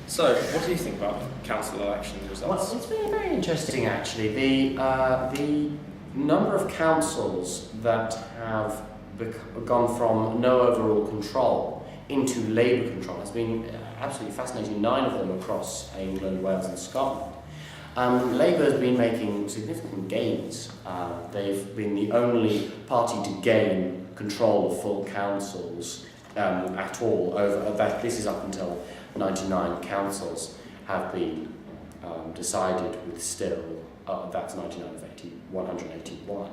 So, what do you think about council election results? Well, it's been very interesting actually. The number of councils that have gone from no overall control into Labour control has been absolutely fascinating. 9 of them across England, Wales and Scotland. Labour has been making significant gains. They've been the only party to gain control of full councils at all. This is up until 99 councils have been decided with still, that's 99 of 181.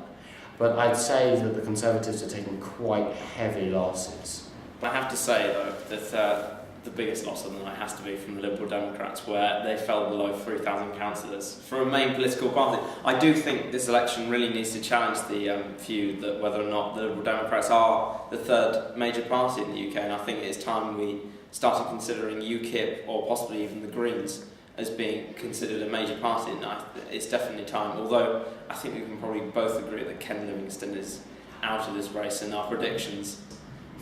But I'd say that the Conservatives are taking quite heavy losses. I have to say, though, that the biggest loss of the night has to be from the Liberal Democrats, where they fell below 3,000 councillors. For a main political party, I do think this election really needs to challenge the view that whether or not the Liberal Democrats are the third major party in the UK, and I think it's time we started considering UKIP, or possibly even the Greens, as being considered a major party, and it's definitely time. Although I think we can probably both agree that Ken Livingstone is out of this race, and our predictions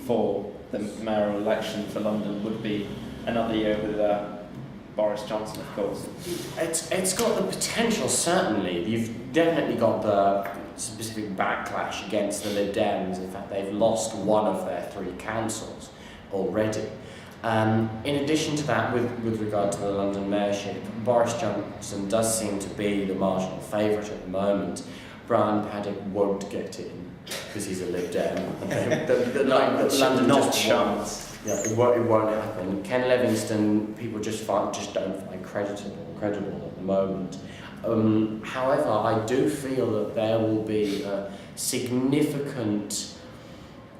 for the mayoral election for London would be another year with Boris Johnson, of course. It's got the potential, certainly. You've definitely got the specific backlash against the Lib Dems. In fact, they've lost one of their 3 councils already. In addition to that, with regard to the London mayorship, Boris Johnson does seem to be the marginal favourite at the moment. Brian Paddick won't get in because he's a Lib Dem. London not chance. Yeah, it won't happen. Ken Livingstone, people just don't find credible at the moment. However, I do feel that there will be a significant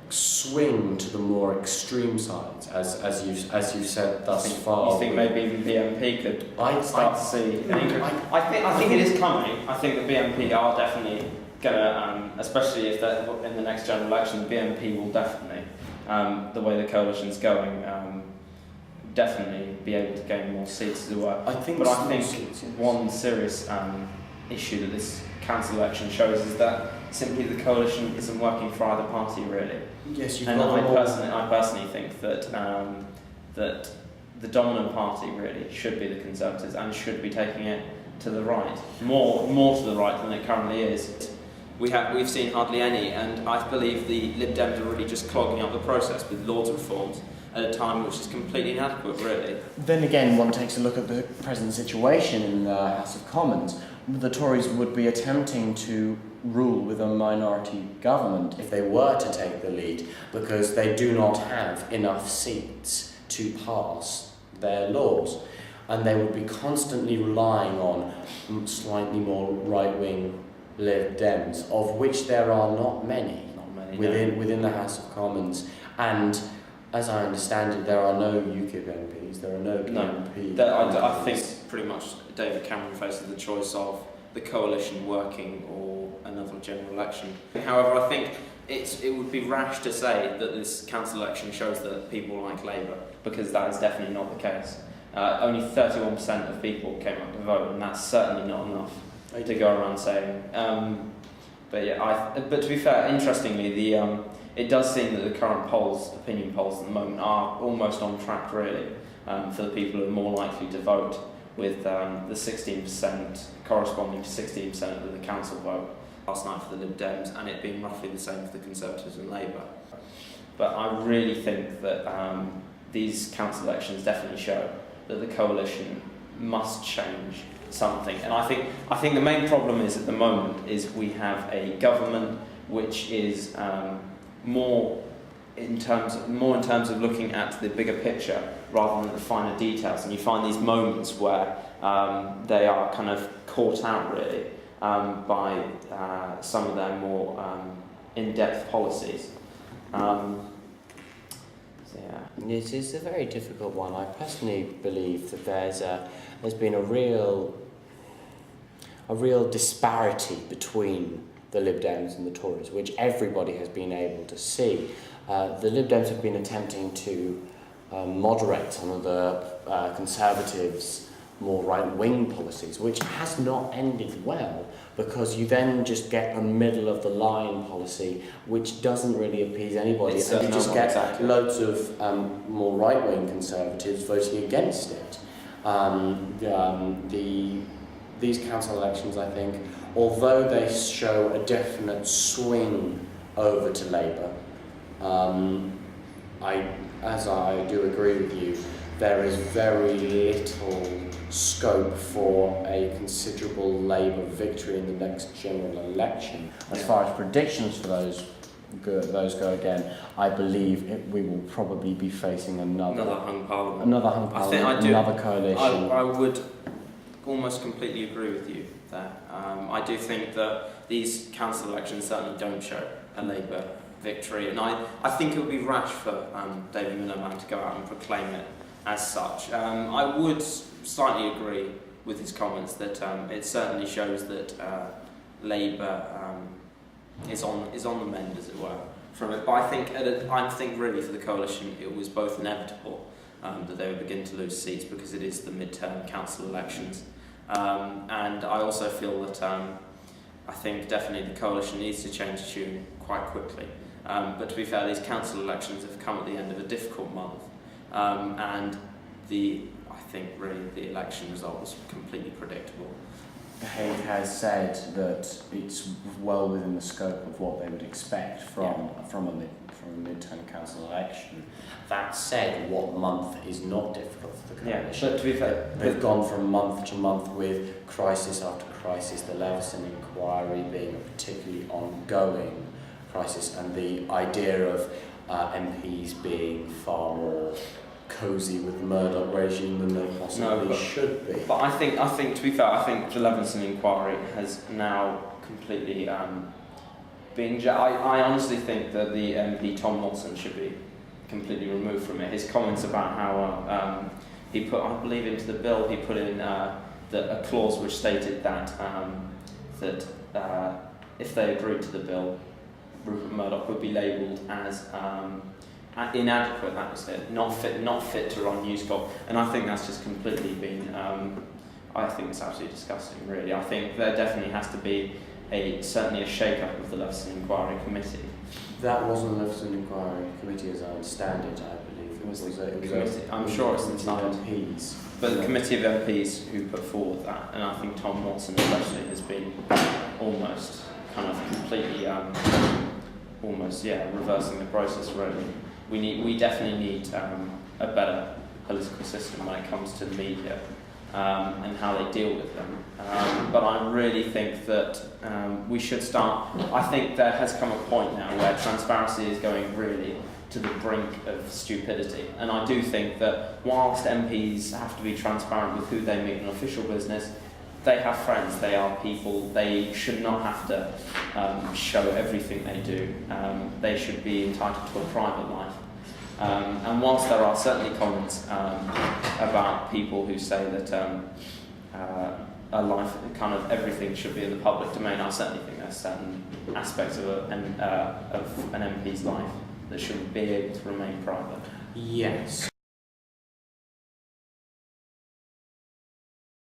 swing to the more extreme sides, as you've said thus far. You think maybe even BNP could start to see? I think it is coming. I think the BNP are definitely going to, especially if they're in the next general election, the BNP will definitely, the way the coalition's going, definitely be able to gain more seats as well. I think one serious issue that this council election shows is that simply the coalition isn't working for either party, really. Yes, I personally think that that the dominant party really should be the Conservatives and should be taking it to the right, more to the right than it currently is. We've seen hardly any, and I believe the Lib Dems are really just clogging up the process with Lords reforms at a time which is completely inadequate, really. Then again, one takes a look at the present situation in the House of Commons. The Tories would be attempting to rule with a minority government if they were to take the lead, because they do not have enough seats to pass their laws, and they would be constantly relying on slightly more right-wing Lib Dems, of which there are not many within the House of Commons. And as I understand it, there are no UKIP MPs, there are no BNP. I think pretty much David Cameron faces the choice of the coalition working or another general election. However, I think it would be rash to say that this council election shows that people like Labour, because that is definitely not the case. Only 31% of people came up to vote, and that's certainly not enough to go around saying. But to be fair, interestingly, it does seem that the current opinion polls at the moment, are almost on track, really, for the people who are more likely to vote, with the 16% corresponding to 16% of the council vote last night for the Lib Dems, and it being roughly the same for the Conservatives and Labour. But I really think that these council elections definitely show that the coalition must change something. And I think the main problem is at the moment is we have a government which is more in terms of looking at the bigger picture rather than the finer details, and you find these moments where they are kind of caught out really by some of their more in-depth policies. It is a very difficult one. I personally believe that there's been a real disparity between the Lib Dems and the Tories, which everybody has been able to see. The Lib Dems have been attempting to moderate some of the Conservatives' more right-wing policies, which has not ended well, because you then just get a middle-of-the-line policy which doesn't really appease anybody, and you just get loads of more right-wing Conservatives voting against it. These council elections, I think, although they show a definite swing over to Labour, as I do agree with you, there is very little scope for a considerable Labour victory in the next general election. As far as predictions for those go again, I believe we will probably be facing another hung parliament. Another coalition. I would almost completely agree with you there. I do think that these council elections certainly don't show a Labour victory, and I think it would be rash for David Miliband to go out and proclaim it as such. I would slightly agree with his comments that it certainly shows that Labour is on the mend, as it were, from it. But I think really for the coalition it was both inevitable that they would begin to lose seats because it is the midterm council elections, and I also feel that I think definitely the coalition needs to change tune quite quickly. But to be fair, these council elections have come at the end of a difficult month, and I think really the election result was completely predictable. Hague has said that it's well within the scope of what they would expect from a midterm council election. That said, what month is not difficult for the coalition? Yeah, but to be fair, they've gone from month to month with crisis after crisis, the Leveson Inquiry being a particularly ongoing crisis, and the idea of MPs being far more cosy with the Murdoch regime than they possibly should be. But I think to be fair, I think the Leveson Inquiry has now completely been. I honestly think that the MP Tom Watson should be completely removed from it. His comments about how he put, I believe, into the bill, he put in a clause which stated that if they agreed to the bill, Rupert Murdoch would be labelled as inadequate. That was it. Not fit to run News Corp. And I think that's just completely been. I think it's absolutely disgusting. Really, I think there definitely has to be certainly a shake-up of the Leveson Inquiry Committee. That wasn't the Leveson Inquiry Committee, as I understand it. I believe it was the committee. I'm sure it's inside MPs. But the committee of MPs who put forward that, and I think Tom Watson especially has been almost kind of completely, reversing the process. Really, we definitely need a better political system when it comes to the media and how they deal with them. But I really think that we should start. I think there has come a point now where transparency is going really to the brink of stupidity, and I do think that whilst MPs have to be transparent with who they meet in official business, they have friends, they are people, they should not have to show everything they do. They should be entitled to a private life. And whilst there are certainly comments about people who say that a life, kind of everything should be in the public domain, I certainly think there's certain aspects of an MP's life that should be able to remain private. Yes,